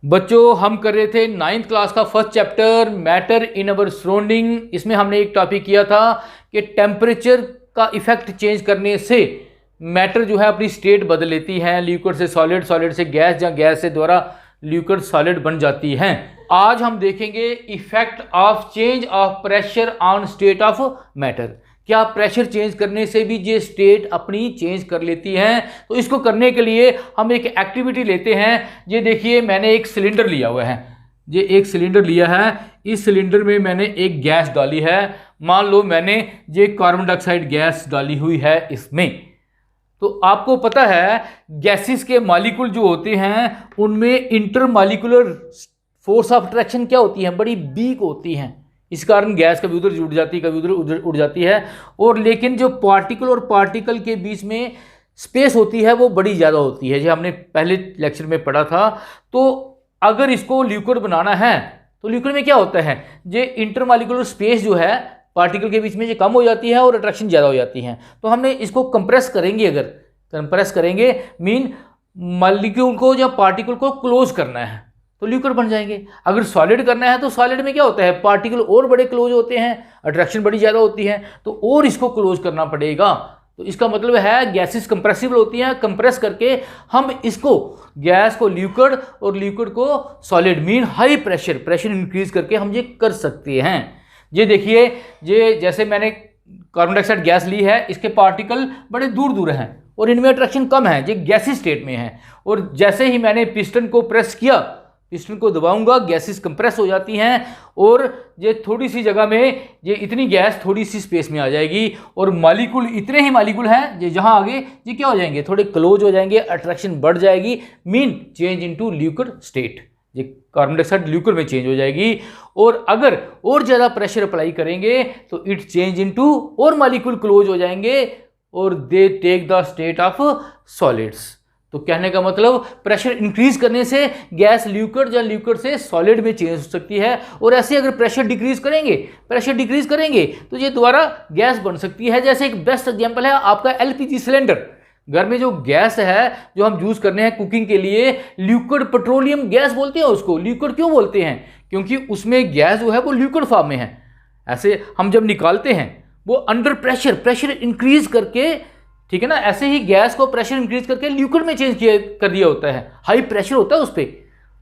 बच्चों हम कर रहे थे 9th क्लास का first chapter matter in our surrounding. इसमें हमने एक टॉपिक किया था कि टेम्परेचर का इफेक्ट चेंज करने से मैटर जो है अपनी स्टेट बदल लेती है, लिक्विड से सॉलिड, सॉलिड से गैस या गैस से द्वारा लिक्विड सॉलिड बन जाती हैं। आज हम देखेंगे effect of change of pressure on state of matter. क्या प्रेशर चेंज करने से भी ये स्टेट अपनी चेंज कर लेती हैं? तो इसको करने के लिए हम एक एक्टिविटी लेते हैं। ये देखिए मैंने एक सिलेंडर लिया हुआ है, ये एक सिलेंडर लिया है। इस सिलेंडर में मैंने एक गैस डाली है। मान लो मैंने ये कार्बन डाइऑक्साइड गैस डाली हुई है इसमें। तो आपको पता है गैसेस के मॉलिक्यूल जो होते हैं उनमें इंटरमॉलिक्यूलर फोर्स ऑफ अट्रैक्शन क्या होती है, बड़ी वीक होती हैं। इस कारण गैस कभी उधर जुड़ जाती है, कभी उधर उड़ जाती है। और लेकिन जो पार्टिकल और पार्टिकल के बीच में स्पेस होती है वो बड़ी ज़्यादा होती है, जो हमने पहले लेक्चर में पढ़ा था। तो अगर इसको लिक्विड बनाना है तो लिक्विड में क्या होता है, ये इंटरमॉलिक्यूलर स्पेस जो है पार्टिकल के बीच में ये कम हो जाती है और अट्रैक्शन ज़्यादा हो जाती है। तो हमने इसको कंप्रेस करेंगे, अगर कंप्रेस करेंगे मीन मॉलिक्यूल को या पार्टिकल को क्लोज करना है तो लिक्विड बन जाएंगे। अगर सॉलिड करना है तो सॉलिड में क्या होता है, पार्टिकल और बड़े क्लोज होते हैं, अट्रैक्शन बड़ी ज़्यादा होती है, तो और इसको क्लोज करना पड़ेगा। तो इसका मतलब है गैसेस कंप्रेसिबल होती हैं, कंप्रेस करके हम इसको गैस को लिक्विड और लिक्विड को solid mean high pressure increase करके हम ये कर सकते हैं। ये देखिए, ये जैसे मैंने कार्बन डाइऑक्साइड गैस ली है, इसके पार्टिकल बड़े दूर दूर हैं और इनमें अट्रैक्शन कम है, ये गैसी स्टेट में है। और जैसे ही मैंने पिस्टन को प्रेस किया, पिस्टन को दबाऊंगा, गैसेस कंप्रेस हो जाती हैं और ये थोड़ी सी जगह में ये इतनी गैस थोड़ी सी स्पेस में आ जाएगी और मॉलिक्यूल इतने ही मॉलिक्यूल हैं ये जहां आगे ये क्या हो जाएंगे, थोड़े क्लोज हो जाएंगे, अट्रैक्शन बढ़ जाएगी, mean change into liquid state. ये कार्बन डाइऑक्साइड लिक्विड में चेंज हो जाएगी। और अगर और ज़्यादा प्रेशर अप्लाई करेंगे तो इट चेंज इनटू और मॉलिक्यूल क्लोज हो जाएंगे और they take the state of solids. तो कहने का मतलब प्रेशर इंक्रीज करने से गैस लिक्विड या लिक्विड से सॉलिड में चेंज हो सकती है। और ऐसे अगर प्रेशर डिक्रीज करेंगे तो ये दोबारा गैस बन सकती है। जैसे एक बेस्ट एग्जांपल है आपका एलपीजी सिलेंडर। घर में जो गैस है जो हम यूज करने हैं कुकिंग के लिए, लिक्विड पेट्रोलियम गैस बोलते हैं उसको। लिक्विड क्यों बोलते हैं, क्योंकि उसमें गैस जो है वो लिक्विड फॉर्म में है। ऐसे हम जब निकालते हैं वो अंडर प्रेशर इंक्रीज करके, ठीक है ना, ऐसे ही गैस को प्रेशर इंक्रीज करके लिक्विड में चेंज कर दिया होता है, हाई प्रेशर होता है उस पर।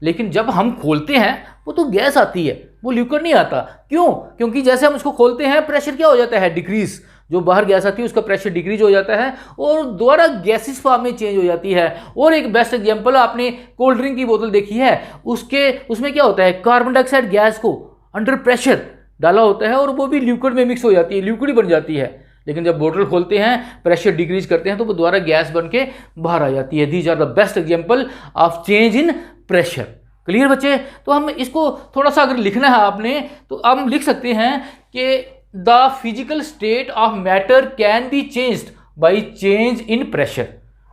लेकिन जब हम खोलते हैं वो तो गैस आती है, वो लिक्विड नहीं आता। क्यों? क्योंकि जैसे हम उसको खोलते हैं प्रेशर क्या हो जाता है, डिक्रीज। जो बाहर गैस आती है उसका प्रेशर डिक्रीज हो जाता है और दोबारा गैसेस फॉर्म में चेंज हो जाती है। और एक बेस्ट एग्जांपल, आपने कोल्ड ड्रिंक की बोतल देखी है, उसमें क्या होता है, कार्बन डाइऑक्साइड गैस को अंडर प्रेशर डाला होता है और वो भी लिक्विड में मिक्स हो जाती है, लिक्विड ही बन जाती है। लेकिन जब बोतल खोलते हैं, प्रेशर डिक्रीज करते हैं तो वो दोबारा गैस बन के बाहर आ जाती है। These are the best example of change in pressure. Clear बच्चे? तो हम इसको थोड़ा सा अगर लिखना है आपने तो हम लिख सकते हैं कि the physical state of matter can be changed by change in pressure.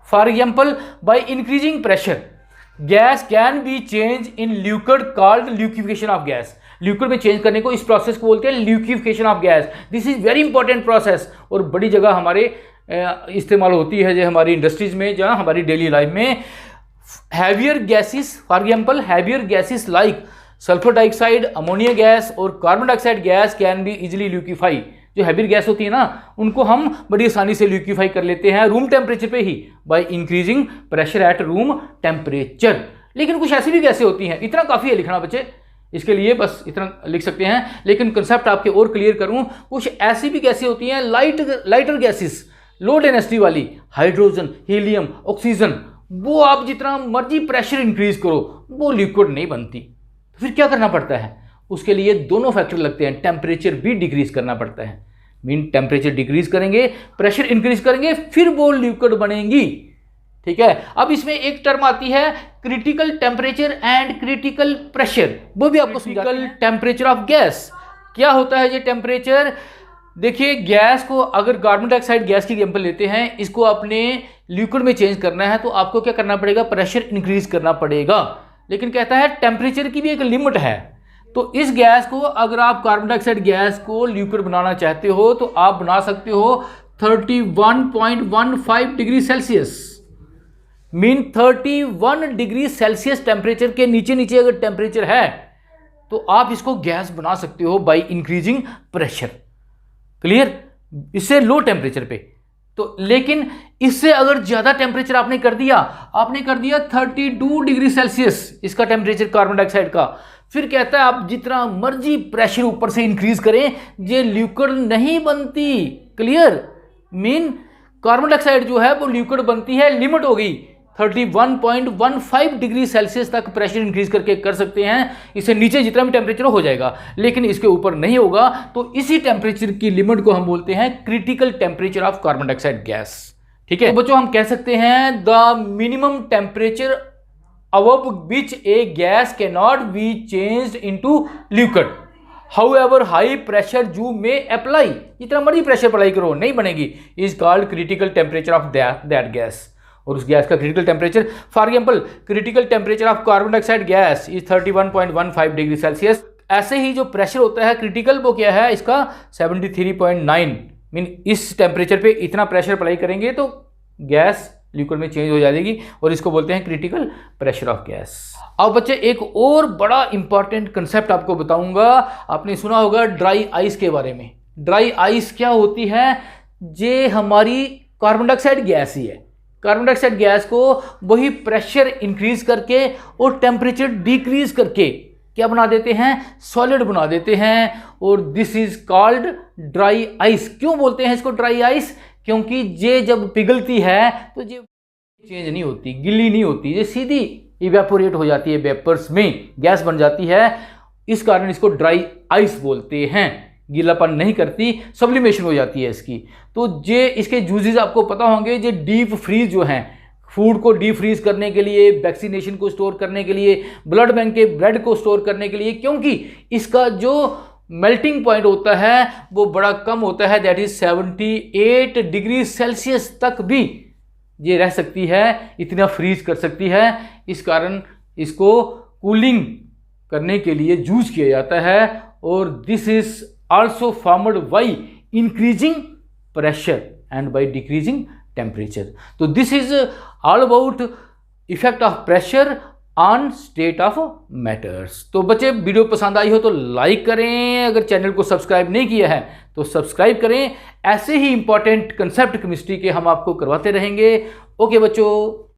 For example, bye increasing pressure gas can B change in liquid called liquefaction of gas. Liquid में चेंज करने को इस प्रोसेस को बोलते हैं liquefaction of gas. This is very important process और बड़ी जगह हमारे इस्तेमाल होती है, जो हमारी इंडस्ट्रीज में, जहाँ हमारी डेली लाइफ में। Heavier gases, for example heavier gases like sulphur dioxide, ammonia gas और carbon dioxide gas can be easily liquefy. जो हैवियर गैस होती है ना, उनको हम बड़ी आसानी से लिक्विफाई कर लेते हैं रूम टेम्परेचर पे ही, by increasing pressure at room temperature. लेकिन कुछ ऐसी भी गैसें होती हैं, इतना काफ़ी है लिखना बच्चे, इसके लिए बस इतना लिख सकते हैं। लेकिन कंसेप्ट आपके और क्लियर करूं, कुछ ऐसी भी गैसें होती हैं लाइटर गैसेस, लो डेंसिटी वाली, हाइड्रोजन, हीलियम, ऑक्सीजन, वो आप जितना मर्जी प्रेशर इंक्रीज करो वो लिक्विड नहीं बनती। तो फिर क्या करना पड़ता है, उसके लिए दोनों फैक्टर लगते हैं, टेम्परेचर भी डिक्रीज करना पड़ता है। मीन टेम्परेचर डिक्रीज करेंगे, प्रेशर इंक्रीज करेंगे, फिर वो लिक्विड बनेंगी। ठीक है। अब इसमें एक टर्म आती है critical temperature and critical pressure, वो भी आपको क्रिटिकल टेम्परेचर ऑफ गैस। क्या होता है ये टेम्परेचर? देखिए, गैस को अगर कार्बन डाइऑक्साइड गैस की एग्जांपल लेते हैं, इसको अपने लिक्विड में चेंज करना है तो आपको क्या करना पड़ेगा, प्रेशर इंक्रीज करना पड़ेगा। लेकिन कहता है टेम्परेचर की भी एक लिमिट है। तो इस गैस को अगर आप कार्बन डाइऑक्साइड गैस को लिक्विड बनाना चाहते हो तो आप बना सकते हो 31.15 degree Celsius. Mean 31 degree Celsius temperature के नीचे नीचे अगर टेम्परेचर है तो आप इसको गैस बना सकते हो बाय इंक्रीजिंग प्रेशर। क्लियर? इससे लो टेम्परेचर पे। तो लेकिन इससे अगर ज्यादा टेम्परेचर आपने कर दिया 32 डिग्री सेल्सियस इसका टेम्परेचर कार्बन डाइऑक्साइड का, फिर कहता है आप जितना मर्जी प्रेशर ऊपर से इंक्रीज करें ये लिक्विड नहीं बनती। क्लियर? मीन कार्बन डाइऑक्साइड जो है वो लिक्विड बनती है, लिमिट हो गई 31.15 डिग्री सेल्सियस तक प्रेशर इंक्रीज करके कर सकते हैं, इससे नीचे जितना भी टेम्परेचर हो जाएगा, लेकिन इसके ऊपर नहीं होगा। तो इसी टेम्परेचर की लिमिट को हम बोलते हैं critical temperature of carbon dioxide gas. ठीक है, तो बच्चों हम कह सकते हैं the minimum temperature above which A gas can not be changed into liquid however high pressure you may apply, जितना मर्जी प्रेशर अप्लाई करो नहीं बनेगी, is called critical temperature of that gas. और उस गैस का critical temperature, for example critical temperature of carbon dioxide gas is 31.15 degree Celsius. ऐसे ही जो प्रेशर होता है क्रिटिकल वो क्या है इसका 73.9, मीन इस टेम्परेचर पे इतना प्रेशर अप्लाई करेंगे तो गैस लिक्विड में चेंज हो जाएगी और इसको बोलते हैं क्रिटिकल प्रेशर ऑफ गैस। अब बच्चे एक और बड़ा इंपॉर्टेंट कंसेप्ट आपको बताऊंगा, आपने सुना होगा ड्राई आइस के बारे में। ड्राई आइस क्या होती है? ये हमारी कार्बन डाइऑक्साइड गैस ही है। कार्बन डाइऑक्साइड गैस को वही प्रेशर इंक्रीज करके और टेम्परेचर डिक्रीज करके क्या बना देते हैं? सॉलिड बना देते हैं, और this is called dry ice. क्यों बोलते हैं इसको ड्राई आइस? क्योंकि ये जब पिघलती है तो ये चेंज नहीं होती, गिल्ली नहीं होती, ये सीधी इवेपोरेट हो जाती है, वेपर्स में गैस बन जाती है। इस कारण इसको ड्राई आइस बोलते हैं। गीलापन नहीं करती, सब्लिमेशन हो जाती है इसकी। तो ये इसके यूजेस आपको पता होंगे। ये डीप फ्रीज जो हैं, फूड को डीप फ्रीज करने के लिए, वैक्सीनेशन को स्टोर करने के लिए, ब्लड बैंक के ब्लड को स्टोर करने के लिए, क्योंकि इसका जो मेल्टिंग पॉइंट होता है वो बड़ा कम होता है, दैट इज 78 डिग्री सेल्सियस तक भी ये रह सकती है, इतना फ्रीज कर सकती है। इस कारण इसको कूलिंग करने के लिए यूज किया जाता है। और this is also formed by increasing pressure and by decreasing temperature. तो this is all about effect of pressure on state of matters. तो बच्चे वीडियो पसंद आई हो तो लाइक करें, अगर चैनल को सब्सक्राइब नहीं किया है तो सब्सक्राइब करें। ऐसे ही इंपॉर्टेंट कंसेप्ट केमिस्ट्री के हम आपको करवाते रहेंगे। ओके बच्चों।